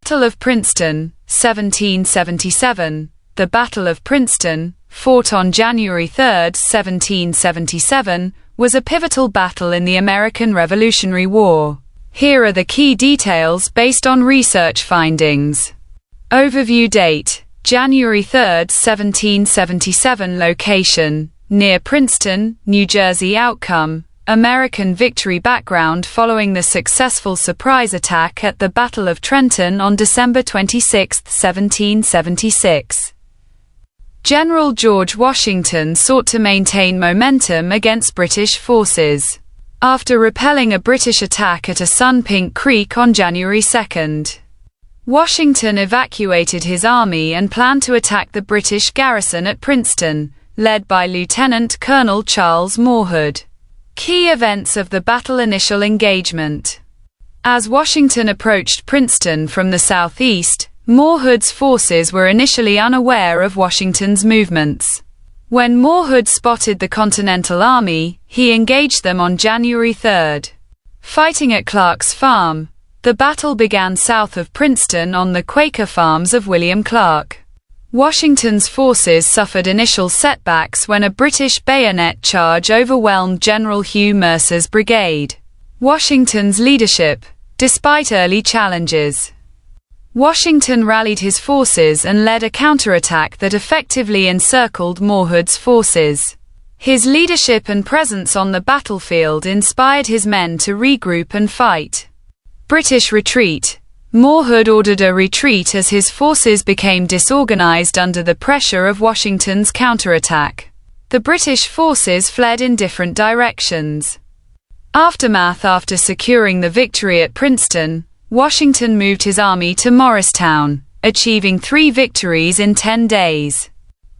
Battle of Princeton, 1777. The Battle of Princeton, fought on January 3, 1777, was a pivotal battle in the American Revolutionary War. Here are the key details based on research findings. Overview date: January 3, 1777. Location: near Princeton, New Jersey. Outcome: American victory. Background: following the successful surprise attack at the Battle of Trenton on December 26, 1776. General George Washington sought to maintain momentum against British forces. After repelling a British attack at Assunpink Creek on January 2, Washington evacuated his army and planned to attack the British garrison at Princeton, led by Lieutenant Colonel Charles Mawhood. Key events of the battle: initial engagement. As Washington approached Princeton from the southeast, Mawhood's forces were initially unaware of Washington's movements. When Mawhood spotted the Continental Army, he engaged them on January 3. Fighting at Clarke's farm, the battle began south of Princeton on the Quaker farms of William Clarke. Washington's forces suffered initial setbacks when a British bayonet charge overwhelmed General Hugh Mercer's brigade. Washington's leadership. Despite early challenges, Washington rallied his forces and led a counterattack that effectively encircled Mawhood's forces. His leadership and presence on the battlefield inspired his men to regroup and fight. British retreat. Mawhood ordered a retreat as his forces became disorganized under the pressure of Washington's counterattack. The British forces fled in different directions. Aftermath: after securing the victory at Princeton, Washington moved his army to Morristown, achieving 3 victories in 10 days.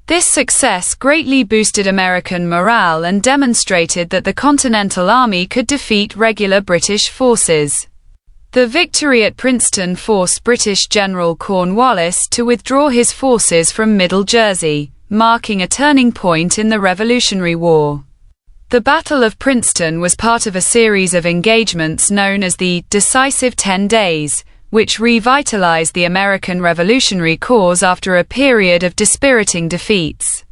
This success greatly boosted American morale and demonstrated that the Continental Army could defeat regular British forces. The victory at Princeton forced British General Cornwallis to withdraw his forces from Middle Jersey, marking a turning point in the Revolutionary War. The Battle of Princeton was part of a series of engagements known as the Decisive 10 Days, which revitalized the American Revolutionary cause after a period of dispiriting defeats.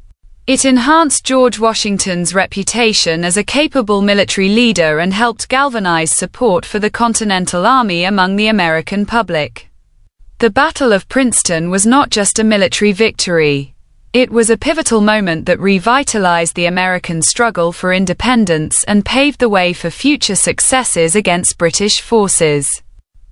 It enhanced George Washington's reputation as a capable military leader and helped galvanize support for the Continental Army among the American public. The Battle of Princeton was not just a military victory. It was a pivotal moment that revitalized the American struggle for independence and paved the way for future successes against British forces.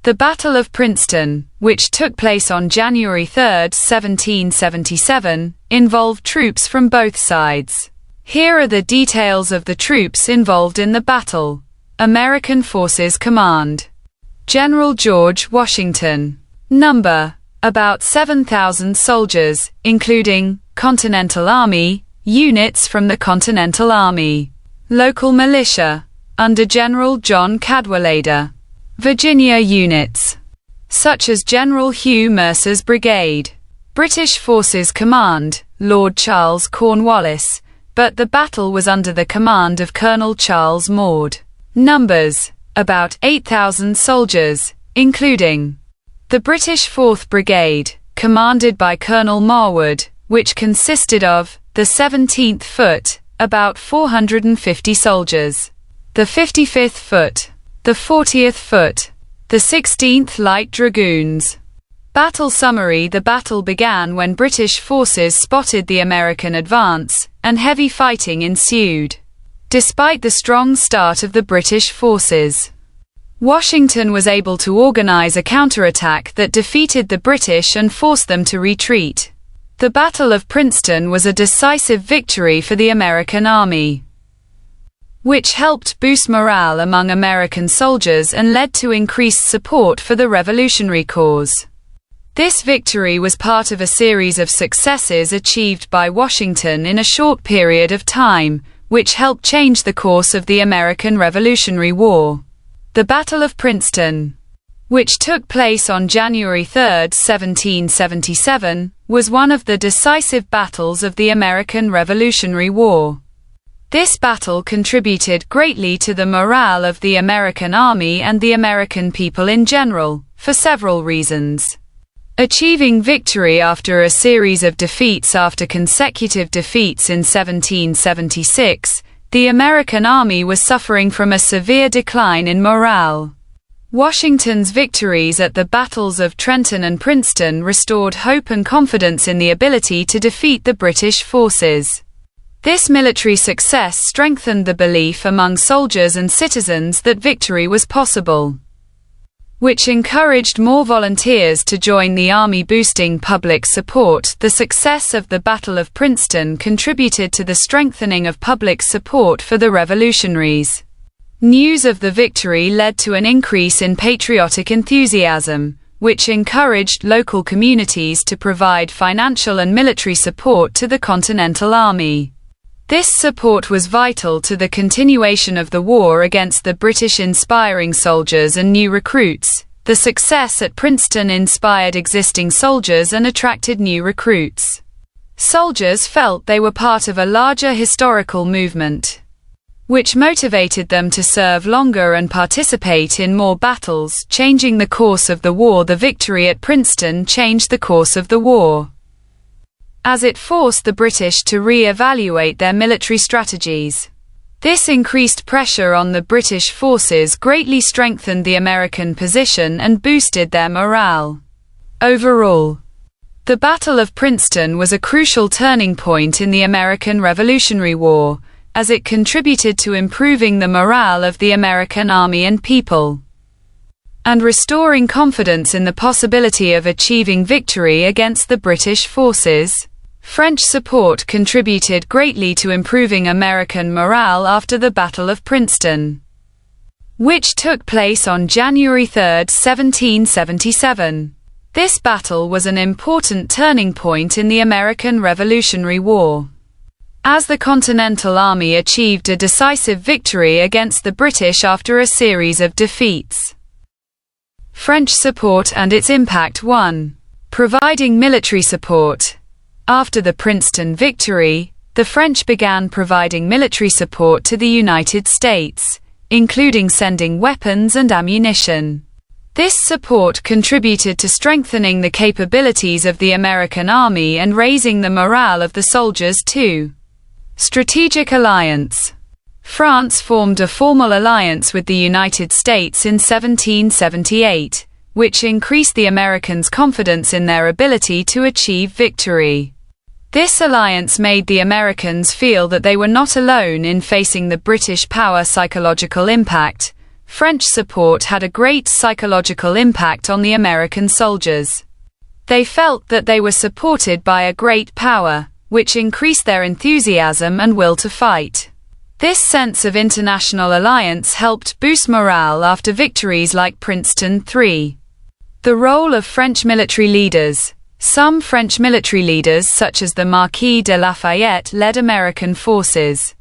The Battle of Princeton, which took place on January 3, 1777, involved troops from both sides. Here are the details of the troops involved in the battle. American Forces Command. General George Washington. Number: about 7,000 soldiers, including Continental Army, units from the Continental Army. Local militia, under General John Cadwalader. Virginia units, such as General Hugh Mercer's brigade. British Forces Command, Lord Charles Cornwallis, but the battle was under the command of Colonel Charles Mawhood. Numbers: about 8,000 soldiers, including the British 4th Brigade, commanded by Colonel Mawhood, which consisted of the 17th Foot, about 450 soldiers, the 55th Foot, the 40th Foot, the 16th Light Dragoons. Battle summary: the battle began when British forces spotted the American advance, and heavy fighting ensued. Despite the strong start of the British forces, Washington was able to organize a counterattack that defeated the British and forced them to retreat. The Battle of Princeton was a decisive victory for the American Army, which helped boost morale among American soldiers and led to increased support for the revolutionary cause. This victory was part of a series of successes achieved by Washington in a short period of time, which helped change the course of the American Revolutionary War. The Battle of Princeton, which took place on January 3, 1777, was one of the decisive battles of the American Revolutionary War. This battle contributed greatly to the morale of the American Army and the American people in general, for several reasons. Achieving victory after a series of defeats. After consecutive defeats in 1776, the American army was suffering from a severe decline in morale. Washington's victories at the battles of Trenton and Princeton restored hope and confidence in the ability to defeat the British forces. This military success strengthened the belief among soldiers and citizens that victory was possible, which encouraged more volunteers to join the army, boosting public support. The success of the Battle of Princeton contributed to the strengthening of public support for the revolutionaries. News of the victory led to an increase in patriotic enthusiasm, which encouraged local communities to provide financial and military support to the Continental Army. This support was vital to the continuation of the war against the British, inspiring soldiers and new recruits. The success at Princeton inspired existing soldiers and attracted new recruits. Soldiers felt they were part of a larger historical movement, which motivated them to serve longer and participate in more battles, changing the course of the war. The victory at Princeton changed the course of the war, as it forced the British to re-evaluate their military strategies. This increased pressure on the British forces greatly strengthened the American position and boosted their morale. Overall, the Battle of Princeton was a crucial turning point in the American Revolutionary War, as it contributed to improving the morale of the American army and people, and restoring confidence in the possibility of achieving victory against the British forces. French support contributed greatly to improving American morale after the Battle of Princeton, which took place on January 3, 1777. This battle was an important turning point in the American Revolutionary War, as the Continental Army achieved a decisive victory against the British after a series of defeats. French support and its impact. 1. Providing military support. After the Princeton victory, the French began providing military support to the United States, including sending weapons and ammunition. This support contributed to strengthening the capabilities of the American army and raising the morale of the soldiers. 2. Strategic alliance. France formed a formal alliance with the United States in 1778, which increased the Americans' confidence in their ability to achieve victory. This alliance made the Americans feel that they were not alone in facing the British power. Psychological impact. French support had a great psychological impact on the American soldiers. They felt that they were supported by a great power, which increased their enthusiasm and will to fight. This sense of international alliance helped boost morale after victories like Princeton. 3. The role of French military leaders. Some French military leaders, such as the Marquis de Lafayette, led American forces,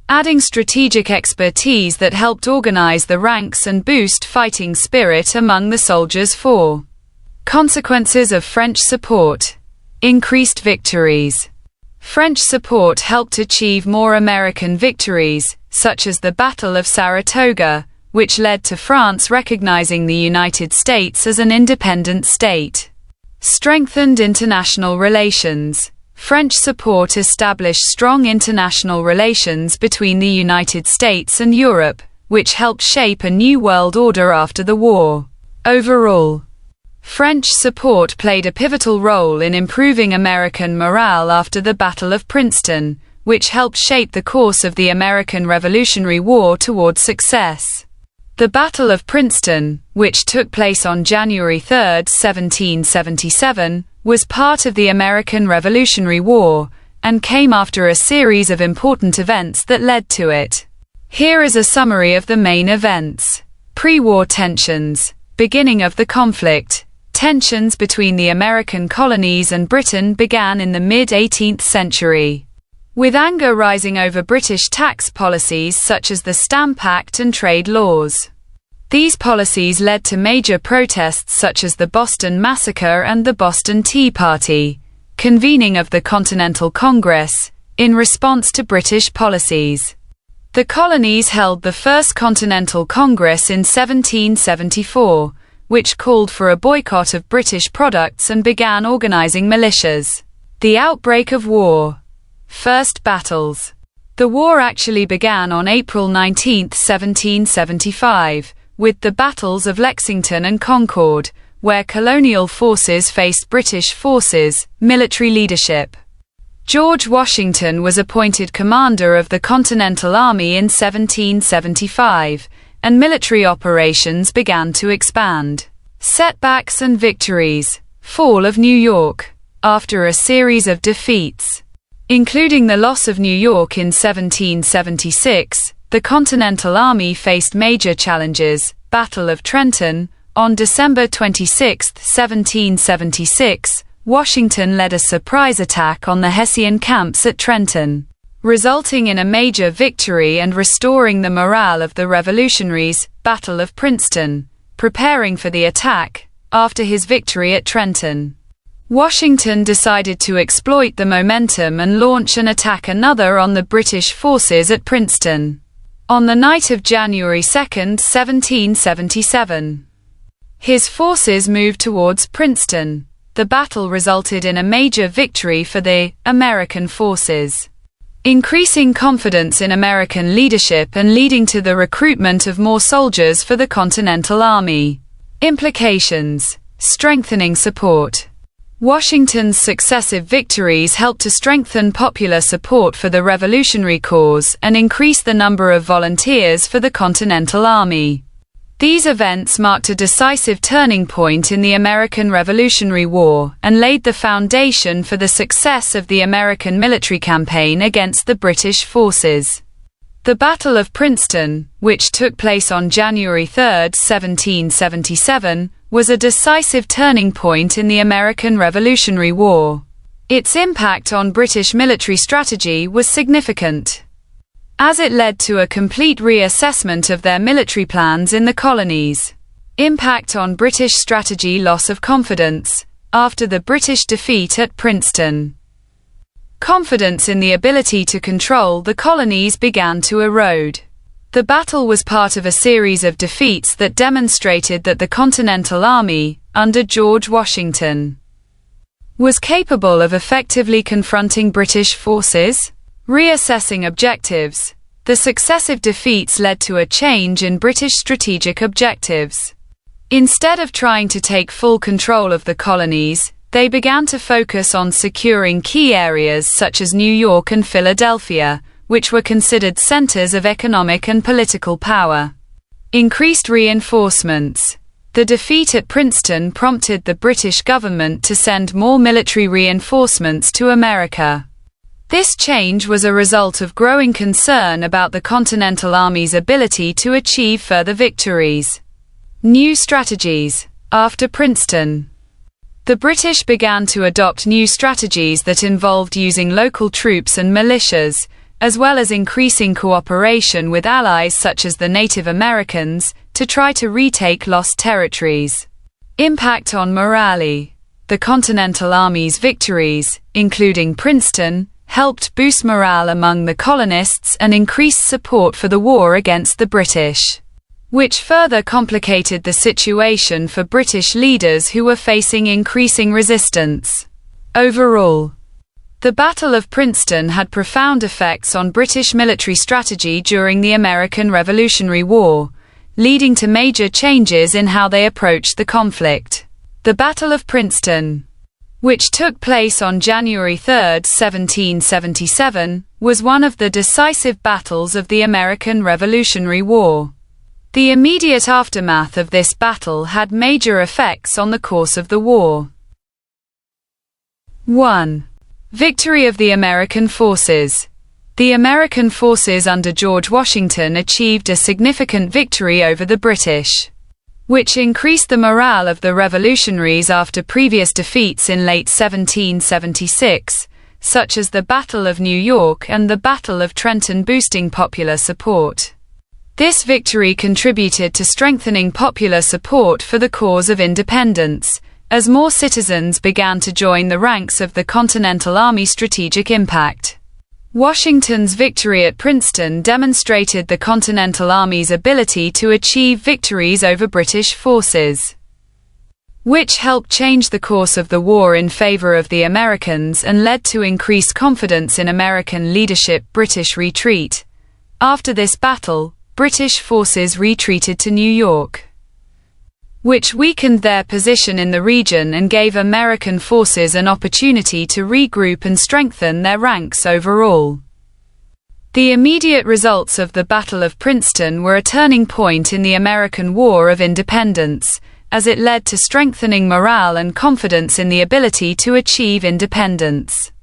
adding strategic expertise that helped organize the ranks and boost fighting spirit among the soldiers. 4. Consequences of French support. Increased victories. French support helped achieve more American victories, such as the Battle of Saratoga, which led to France recognizing the United States as an independent state. Strengthened international relations. French support established strong international relations between the United States and Europe, which helped shape a new world order after the war. Overall, French support played a pivotal role in improving American morale after the Battle of Princeton, which helped shape the course of the American Revolutionary War towards success. The Battle of Princeton, which took place on January 3, 1777, was part of the American Revolutionary War, and came after a series of important events that led to it. Here is a summary of the main events. Pre-war tensions. Beginning of the conflict. Tensions between the American colonies and Britain began in the mid-18th century, with anger rising over British tax policies such as the Stamp Act and trade laws. These policies led to major protests such as the Boston Massacre and the Boston Tea Party, convening of the Continental Congress, in response to British policies. The colonies held the First Continental Congress in 1774, which called for a boycott of British products and began organizing militias. The outbreak of war. First battles. The war actually began on April 19, 1775, with the battles of Lexington and Concord, where colonial forces faced British forces, military leadership. George Washington was appointed commander of the Continental Army in 1775, and military operations began to expand. Setbacks and victories. Fall of New York. After a series of defeats, including the loss of New York in 1776, the Continental Army faced major challenges. Battle of Trenton. On December 26, 1776, Washington led a surprise attack on the Hessian camps at Trenton, resulting in a major victory and restoring the morale of the revolutionaries. Battle of Princeton. Preparing for the attack. After his victory at Trenton, Washington decided to exploit the momentum and launch an attack on the British forces at Princeton. On the night of January 2, 1777, his forces moved towards Princeton. The battle resulted in a major victory for the American forces, increasing confidence in American leadership and leading to the recruitment of more soldiers for the Continental Army. Implications. Strengthening support. Washington's successive victories helped to strengthen popular support for the revolutionary cause and increase the number of volunteers for the Continental Army. These events marked a decisive turning point in the American Revolutionary War and laid the foundation for the success of the American military campaign against the British forces. The Battle of Princeton, which took place on January 3, 1777, was a decisive turning point in the American Revolutionary War. Its impact on British military strategy was significant, as it led to a complete reassessment of their military plans in the colonies. Impact on British strategy. Loss of confidence. After the British defeat at Princeton, confidence in the ability to control the colonies began to erode. The battle was part of a series of defeats that demonstrated that the Continental Army, under George Washington, was capable of effectively confronting British forces. Reassessing objectives. The successive defeats led to a change in British strategic objectives. Instead of trying to take full control of the colonies, they began to focus on securing key areas such as New York and Philadelphia, which were considered centers of economic and political power. Increased reinforcements. The defeat at Princeton prompted the British government to send more military reinforcements to America. This change was a result of growing concern about the Continental Army's ability to achieve further victories. New strategies. After Princeton, the British began to adopt new strategies that involved using local troops and militias, as well as increasing cooperation with allies such as the Native Americans, to try to retake lost territories. Impact on morale. The Continental Army's victories, including Princeton, helped boost morale among the colonists and increase support for the war against the British, which further complicated the situation for British leaders who were facing increasing resistance. Overall, the Battle of Princeton had profound effects on British military strategy during the American Revolutionary War, leading to major changes in how they approached the conflict. The Battle of Princeton, which took place on January 3, 1777, was one of the decisive battles of the American Revolutionary War. The immediate aftermath of this battle had major effects on the course of the war. 1. Victory of the American forces. The American forces under George Washington achieved a significant victory over the British, which increased the morale of the revolutionaries after previous defeats in late 1776, such as the Battle of New York and the Battle of Trenton, boosting popular support. This victory contributed to strengthening popular support for the cause of independence, as more citizens began to join the ranks of the Continental Army. Strategic impact. Washington's victory at Princeton demonstrated the Continental Army's ability to achieve victories over British forces. which helped change the course of the war in favor of the Americans and led to increased confidence in American leadership. British retreat. After this battle, British forces retreated to New York, which weakened their position in the region and gave American forces an opportunity to regroup and strengthen their ranks overall. The immediate results of the Battle of Princeton were a turning point in the American War of Independence, as it led to strengthening morale and confidence in the ability to achieve independence.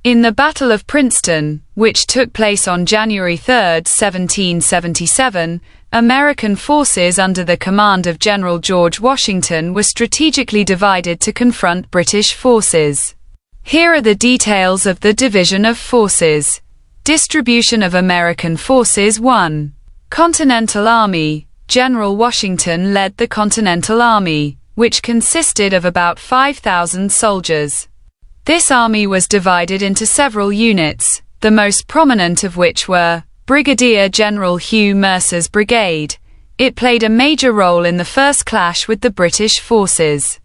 In the Battle of Princeton, which took place on January 3, 1777, American forces under the command of General George Washington were strategically divided to confront British forces. Here are the details of the division of forces. Distribution of American forces. 1. Continental Army. General Washington led the Continental Army, which consisted of about 5,000 soldiers. This army was divided into several units, the most prominent of which were Brigadier General Hugh Mercer's brigade. It played a major role in the first clash with the British forces.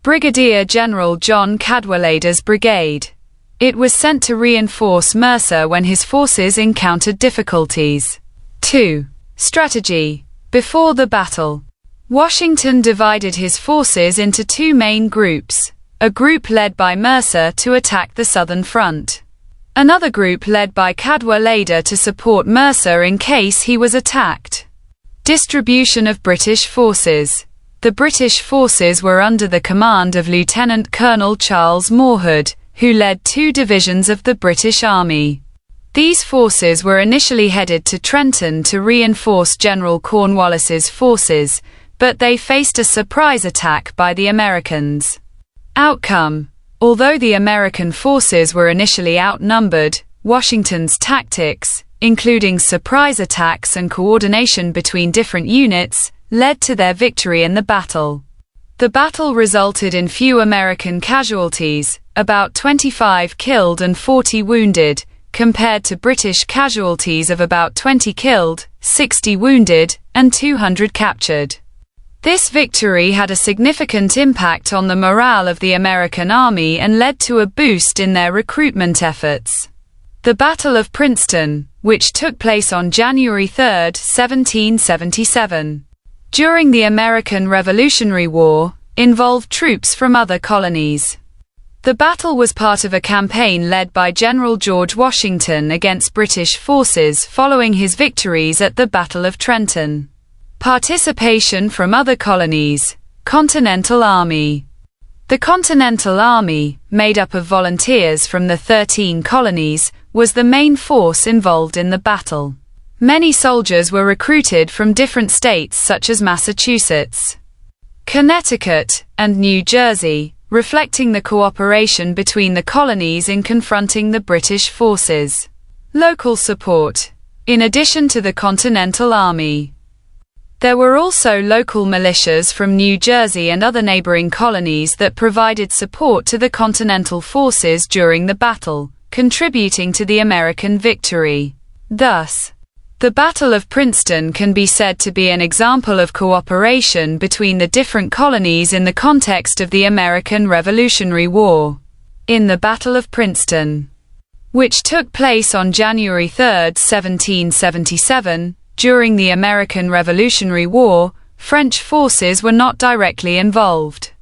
Brigadier General John Cadwalader's brigade. It was sent to reinforce Mercer when his forces encountered difficulties. 2. Strategy. Before the battle, Washington divided his forces into two main groups, a group led by Mercer to attack the southern front, another group led by Cadwalader to support Mercer in case he was attacked. Distribution of British forces. The British forces were under the command of Lieutenant Colonel Charles Mawhood, who led 2 divisions of the British Army. These forces were initially headed to Trenton to reinforce General Cornwallis's forces, but they faced a surprise attack by the Americans. Outcome. Although the American forces were initially outnumbered, Washington's tactics, including surprise attacks and coordination between different units, led to their victory in the battle. The battle resulted in few American casualties, about 25 killed and 40 wounded, compared to British casualties of about 20 killed, 60 wounded, and 200 captured. This victory had a significant impact on the morale of the American army and led to a boost in their recruitment efforts. The Battle of Princeton, which took place on January 3, 1777, during the American Revolutionary War, involved troops from other colonies. The battle was part of a campaign led by General George Washington against British forces following his victories at the Battle of Trenton. Participation from other colonies. Continental Army. The Continental Army, made up of volunteers from the 13 colonies, was the main force involved in the battle. Many soldiers were recruited from different states such as Massachusetts, Connecticut, and New Jersey, reflecting the cooperation between the colonies in confronting the British forces. Local support. In addition to the Continental Army, there were also local militias from New Jersey and other neighboring colonies that provided support to the Continental forces during the battle, contributing to the American victory. Thus, the Battle of Princeton can be said to be an example of cooperation between the different colonies in the context of the American Revolutionary War. In the Battle of Princeton, which took place on January 3, 1777, during the American Revolutionary War, French forces were not directly involved.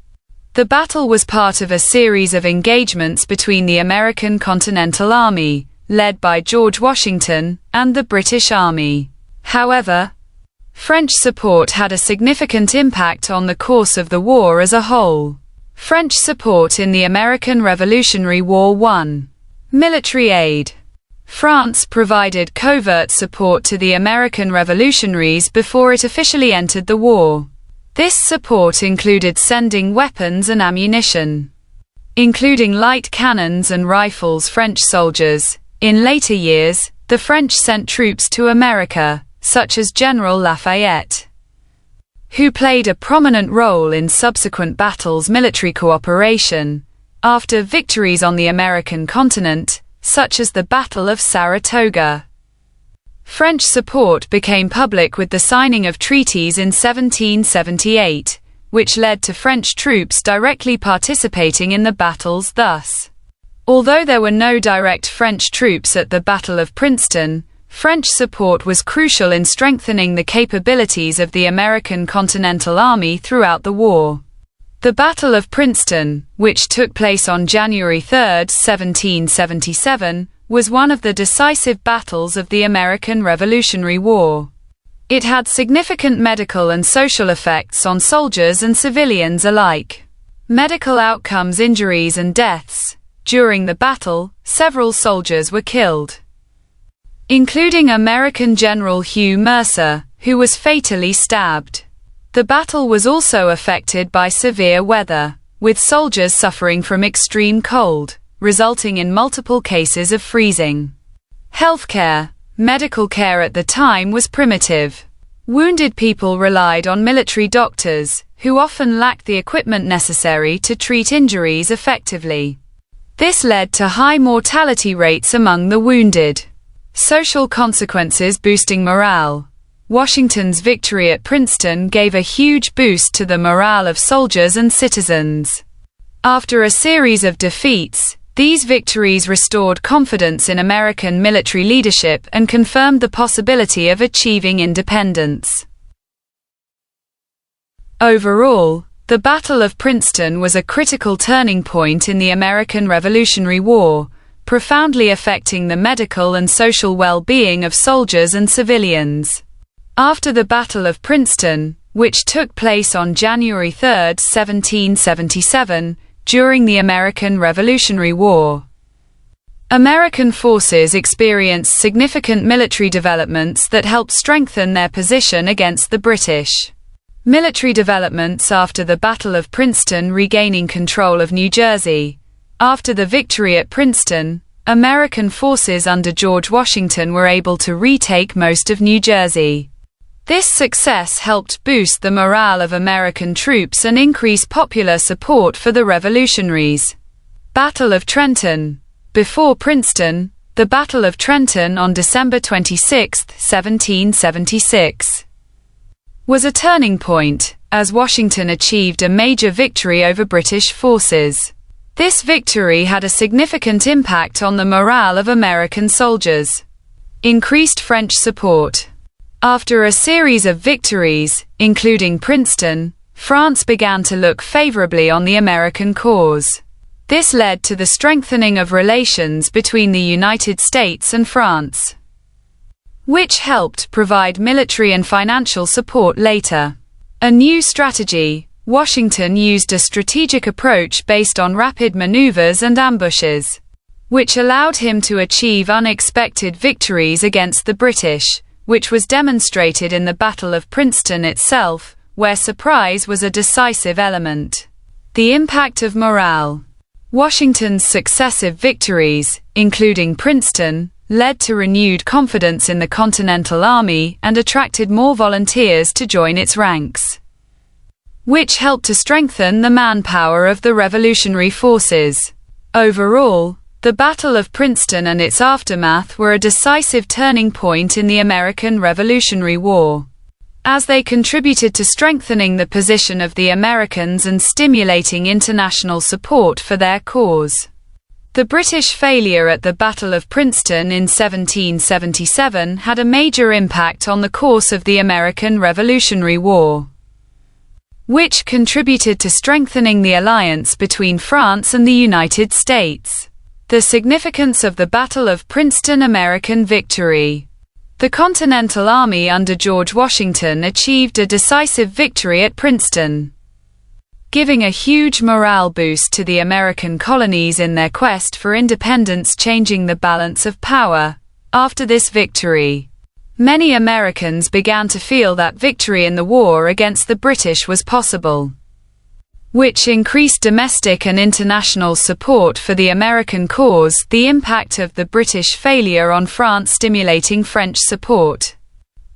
The battle was part of a series of engagements between the American Continental Army, led by George Washington, and the British Army. However, French support had a significant impact on the course of the war as a whole. French support in the American Revolutionary War. 1. Military aid. France provided covert support to the American revolutionaries before it officially entered the war. This support included sending weapons and ammunition, including light cannons and rifles. French soldiers. In later years, the French sent troops to America, such as General Lafayette, who played a prominent role in subsequent battles. Military cooperation. After victories on the American continent, such as the Battle of Saratoga, French support became public with the signing of treaties in 1778, which led to French troops directly participating in the battles thus. Although there were no direct French troops at the Battle of Princeton, French support was crucial in strengthening the capabilities of the American Continental Army throughout the war. The Battle of Princeton, which took place on January 3, 1777, was one of the decisive battles of the American Revolutionary War. It had significant medical and social effects on soldiers and civilians alike. Medical outcomes, injuries and deaths. During the battle, several soldiers were killed, including American General Hugh Mercer, who was fatally stabbed. The battle was also affected by severe weather, with soldiers suffering from extreme cold, resulting in multiple cases of freezing. Healthcare. Medical care at the time was primitive. Wounded people relied on military doctors, who often lacked the equipment necessary to treat injuries effectively. This led to high mortality rates among the wounded. Social consequences boosting morale. Washington's victory at Princeton gave a huge boost to the morale of soldiers and citizens. After a series of defeats, these victories restored confidence in American military leadership and confirmed the possibility of achieving independence. Overall, the Battle of Princeton was a critical turning point in the American Revolutionary War, profoundly affecting the medical and social well-being of soldiers and civilians. After the Battle of Princeton, which took place on January 3, 1777, during the American Revolutionary War, American forces experienced significant military developments that helped strengthen their position against the British. Military developments after the Battle of Princeton: regaining control of New Jersey. After the victory at Princeton, American forces under George Washington were able to retake most of New Jersey. This success helped boost the morale of American troops and increase popular support for the revolutionaries. Battle of Trenton. Before Princeton, the Battle of Trenton on December 26, 1776, was a turning point, as Washington achieved a major victory over British forces. This victory had a significant impact on the morale of American soldiers. Increased French support. After a series of victories, including Princeton, France began to look favorably on the American cause. This led to the strengthening of relations between the United States and France, which helped provide military and financial support later. A new strategy. Washington used a strategic approach based on rapid maneuvers and ambushes, which allowed him to achieve unexpected victories against the British, which was demonstrated in the Battle of Princeton itself, where surprise was a decisive element. The impact of morale. Washington's successive victories, including Princeton, led to renewed confidence in the Continental Army and attracted more volunteers to join its ranks, which helped to strengthen the manpower of the revolutionary forces. Overall, the Battle of Princeton and its aftermath were a decisive turning point in the American Revolutionary War, as they contributed to strengthening the position of the Americans and stimulating international support for their cause. The British failure at the Battle of Princeton in 1777 had a major impact on the course of the American Revolutionary War, which contributed to strengthening the alliance between France and the United States. The significance of the Battle of Princeton. American victory. The Continental Army under George Washington achieved a decisive victory at Princeton, giving a huge morale boost to the American colonies in their quest for independence, changing the balance of power. After this victory, many Americans began to feel that victory in the war against the British was possible, which increased domestic and international support for the American cause. The impact of the British failure on France stimulating French support.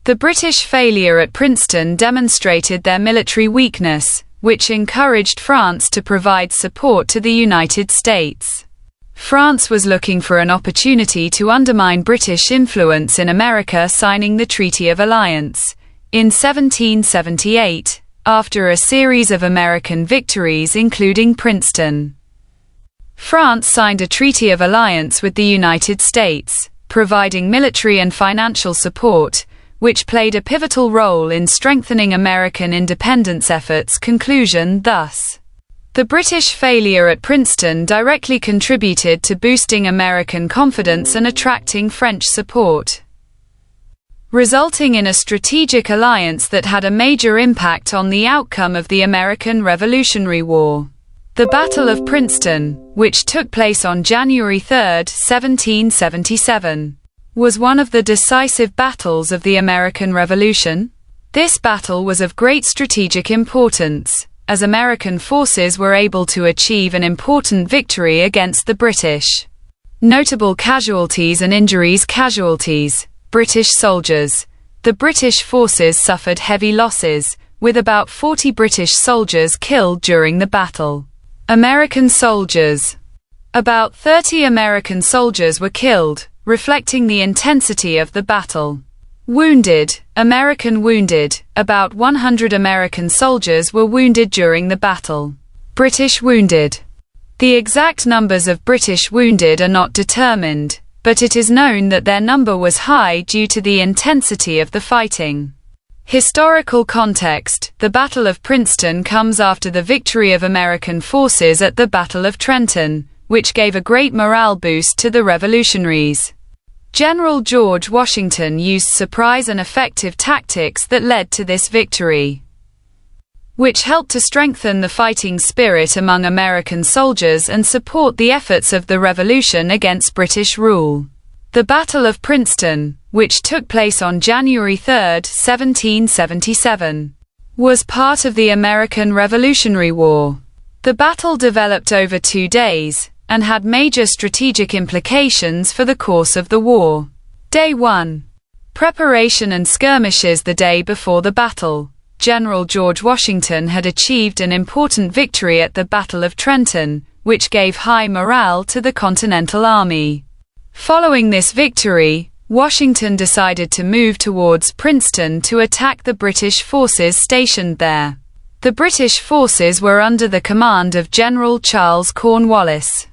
The British failure at Princeton demonstrated their military weakness, which encouraged France to provide support to the United States. France was looking for an opportunity to undermine British influence in America, signing the Treaty of Alliance in 1778. after a series of American victories including Princeton. France signed a treaty of alliance with the United States, providing military and financial support, which played a pivotal role in strengthening American independence efforts. Conclusion. Thus, the British failure at Princeton directly contributed to boosting American confidence and attracting French support, resulting in a strategic alliance that had a major impact on the outcome of the American Revolutionary War. The Battle of Princeton, which took place on January 3, 1777, was one of the decisive battles of the American Revolution. This battle was of great strategic importance, as American forces were able to achieve an important victory against the British. Notable casualties and injuries. Casualties: British soldiers. The British forces suffered heavy losses, with about 40 British soldiers killed during the battle. American soldiers. About 30 American soldiers were killed, reflecting the intensity of the battle. Wounded. American wounded. About 100 American soldiers were wounded during the battle. British wounded. The exact numbers of British wounded are not determined, but it is known that their number was high due to the intensity of the fighting. Historical context: the Battle of Princeton comes after the victory of American forces at the Battle of Trenton, which gave a great morale boost to the revolutionaries. General George Washington used surprise and effective tactics that led to this victory, which helped to strengthen the fighting spirit among American soldiers and support the efforts of the revolution against British rule. The Battle of Princeton, which took place on January 3, 1777, was part of the American Revolutionary War. The battle developed over 2 days, and had major strategic implications for the course of the war. Day 1. Preparation and skirmishes. The day before the battle, General George Washington had achieved an important victory at the Battle of Trenton, which gave high morale to the Continental Army. Following this victory, Washington decided to move towards Princeton to attack the British forces stationed there. The British forces were under the command of General Charles Cornwallis,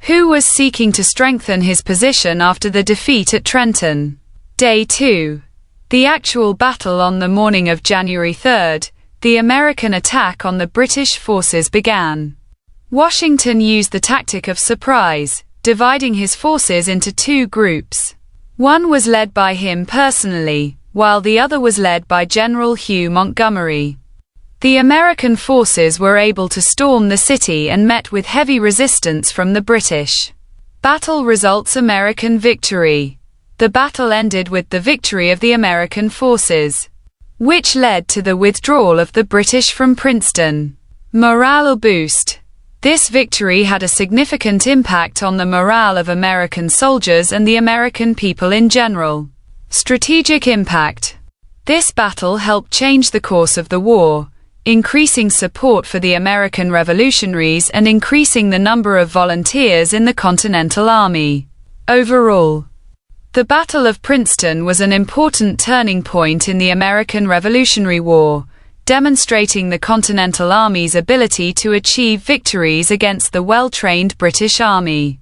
who was seeking to strengthen his position after the defeat at Trenton. Day 2. The actual battle. On the morning of January 3, the American attack on the British forces began. Washington used the tactic of surprise, dividing his forces into 2 groups. One was led by him personally, while the other was led by General Hugh Montgomery. The American forces were able to storm the city and met with heavy resistance from the British. Battle results. American victory. The battle ended with the victory of the American forces, which led to the withdrawal of the British from Princeton. Morale boost. This victory had a significant impact on the morale of American soldiers and the American people in general. Strategic impact. This battle helped change the course of the war, increasing support for the American revolutionaries and increasing the number of volunteers in the Continental Army. Overall, the Battle of Princeton was an important turning point in the American Revolutionary War, demonstrating the Continental Army's ability to achieve victories against the well-trained British Army.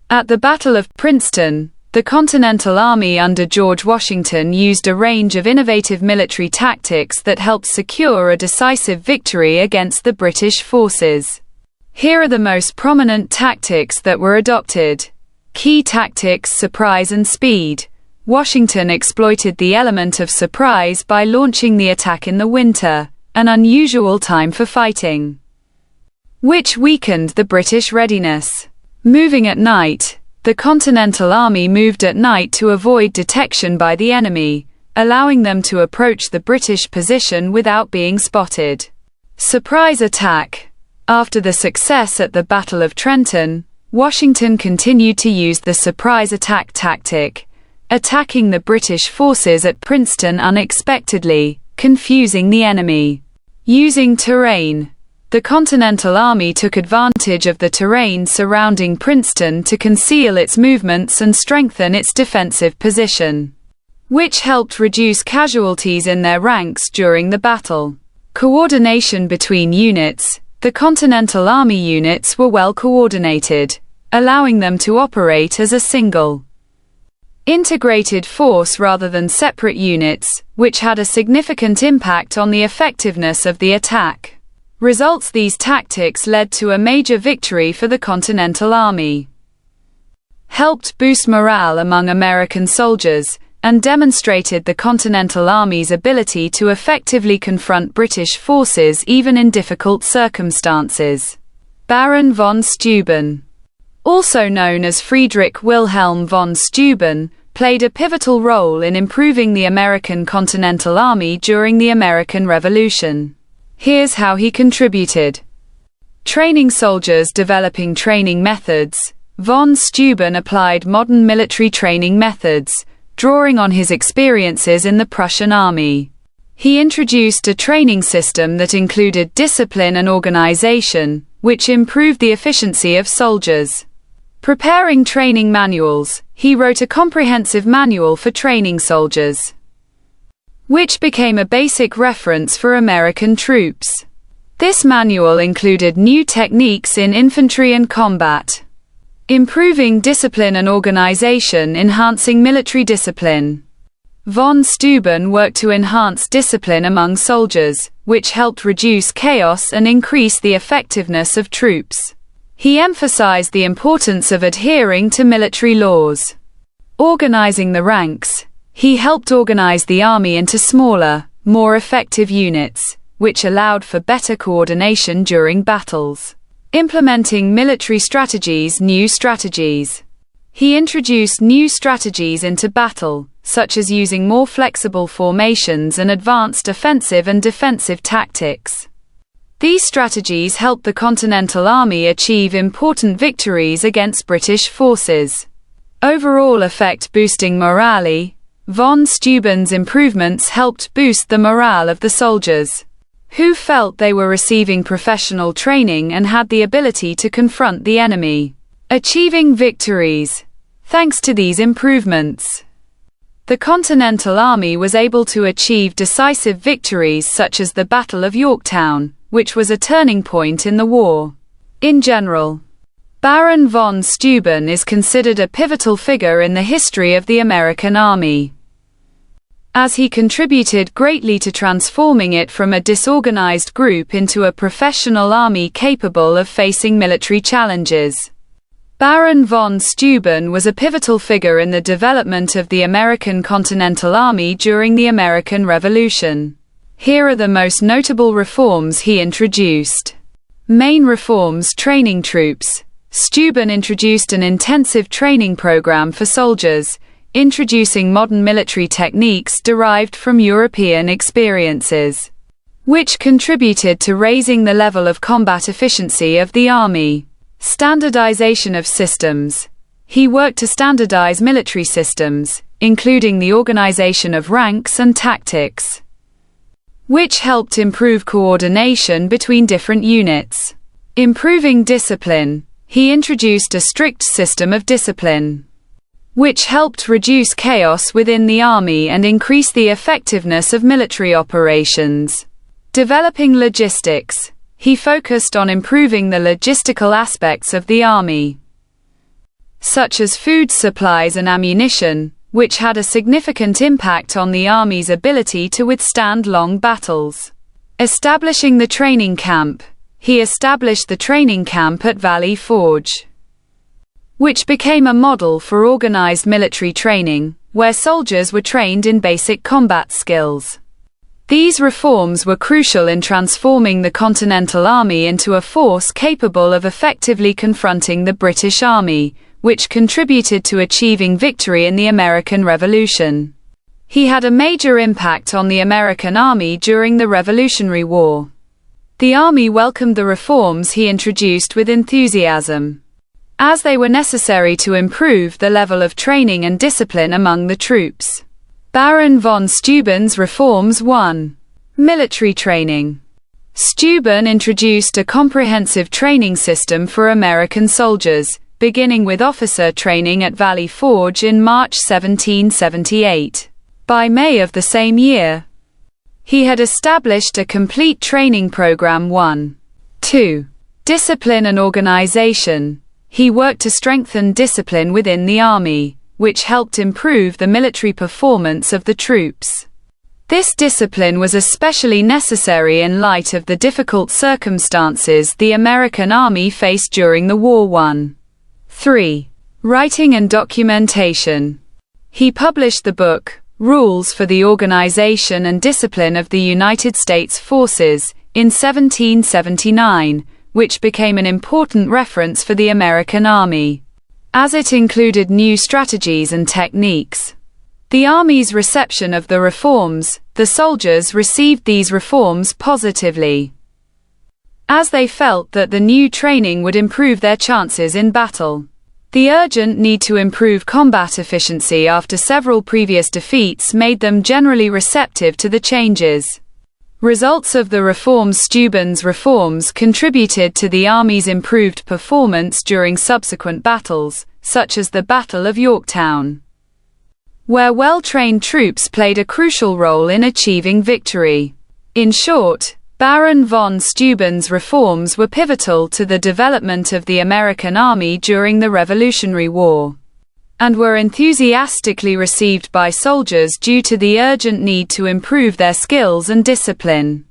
At the Battle of Princeton, the Continental Army under George Washington used a range of innovative military tactics that helped secure a decisive victory against the British forces. Here are the most prominent tactics that were adopted. Key tactics: surprise and speed. Washington exploited the element of surprise by launching the attack in the winter, an unusual time for fighting, which weakened the British readiness. Moving at night. The Continental Army moved at night to avoid detection by the enemy, allowing them to approach the British position without being spotted. Surprise attack. After the success at the Battle of Trenton, Washington continued to use the surprise attack tactic, attacking the British forces at Princeton unexpectedly, confusing the enemy. Using terrain. The Continental Army took advantage of the terrain surrounding Princeton to conceal its movements and strengthen its defensive position. which helped reduce casualties in their ranks during the battle. Coordination between units. The Continental Army units were well coordinated, allowing them to operate as a single, integrated force rather than separate units, which had a significant impact on the effectiveness of the attack. Results. These tactics led to a major victory for the Continental Army, helped boost morale among American soldiers, and demonstrated the Continental Army's ability to effectively confront British forces even in difficult circumstances. Baron von Steuben, also known as Friedrich Wilhelm von Steuben, played a pivotal role in improving the American Continental Army during the American Revolution. Here's how he contributed. Training soldiers. Developing training methods. Von Steuben applied modern military training methods, drawing on his experiences in the Prussian army. He introduced a training system that included discipline and organization, which improved the efficiency of soldiers. Preparing training manuals. He wrote a comprehensive manual for training soldiers, which became a basic reference for American troops. This manual included new techniques in infantry and combat, improving discipline and organization, enhancing military discipline. Von Steuben worked to enhance discipline among soldiers, which helped reduce chaos and increase the effectiveness of troops. He emphasized the importance of adhering to military laws. Organizing the ranks. He helped organize the army into smaller, more effective units, which allowed for better coordination during battles. Implementing military strategies. New strategies. He introduced new strategies into battle, such as using more flexible formations and advanced offensive and defensive tactics. These strategies helped the Continental Army achieve important victories against British forces. Overall effect. Boosting morale. Von Steuben's improvements helped boost the morale of the soldiers, who felt they were receiving professional training and had the ability to confront the enemy, achieving victories. Thanks to these improvements, the Continental Army was able to achieve decisive victories such as the Battle of Yorktown, which was a turning point in the war. In general, Baron von Steuben is considered a pivotal figure in the history of the American Army, as he contributed greatly to transforming it from a disorganized group into a professional army capable of facing military challenges. Baron von Steuben was a pivotal figure in the development of the American Continental Army during the American Revolution. Here are the most notable reforms he introduced. Main reforms. Training troops. Steuben introduced an intensive training program for soldiers, introducing modern military techniques derived from European experiences, which contributed to raising the level of combat efficiency of the army. Standardization of systems. He worked to standardize military systems, including the organization of ranks and tactics, which helped improve coordination between different units. Improving discipline. He introduced a strict system of discipline, which helped reduce chaos within the army and increase the effectiveness of military operations. Developing logistics. He focused on improving the logistical aspects of the army, such as food supplies and ammunition, which had a significant impact on the army's ability to withstand long battles. Establishing the training camp. He established the training camp at Valley Forge, which became a model for organized military training, where soldiers were trained in basic combat skills. These reforms were crucial in transforming the Continental Army into a force capable of effectively confronting the British Army, which contributed to achieving victory in the American Revolution. He had a major impact on the American Army during the Revolutionary War. The Army welcomed the reforms he introduced with enthusiasm, as they were necessary to improve the level of training and discipline among the troops. Baron von Steuben's reforms. 1. Military training. Steuben introduced a comprehensive training system for American soldiers, beginning with officer training at Valley Forge in March 1778. By May of the same year, he had established a complete training program. 2. Discipline and organization. He worked to strengthen discipline within the army, which helped improve the military performance of the troops. This discipline was especially necessary in light of the difficult circumstances the American Army faced during the war. 3. Writing and documentation. He published the book, Rules for the Organization and Discipline of the United States Forces, in 1779, which became an important reference for the American Army, as it included new strategies and techniques. The Army's reception of the reforms. The soldiers received these reforms positively, as they felt that the new training would improve their chances in battle. The urgent need to improve combat efficiency after several previous defeats made them generally receptive to the changes. Results of the reforms. Steuben's reforms contributed to the Army's improved performance during subsequent battles, such as the Battle of Yorktown, where well-trained troops played a crucial role in achieving victory. In short, Baron von Steuben's reforms were pivotal to the development of the American Army during the Revolutionary War, and were enthusiastically received by soldiers due to the urgent need to improve their skills and discipline.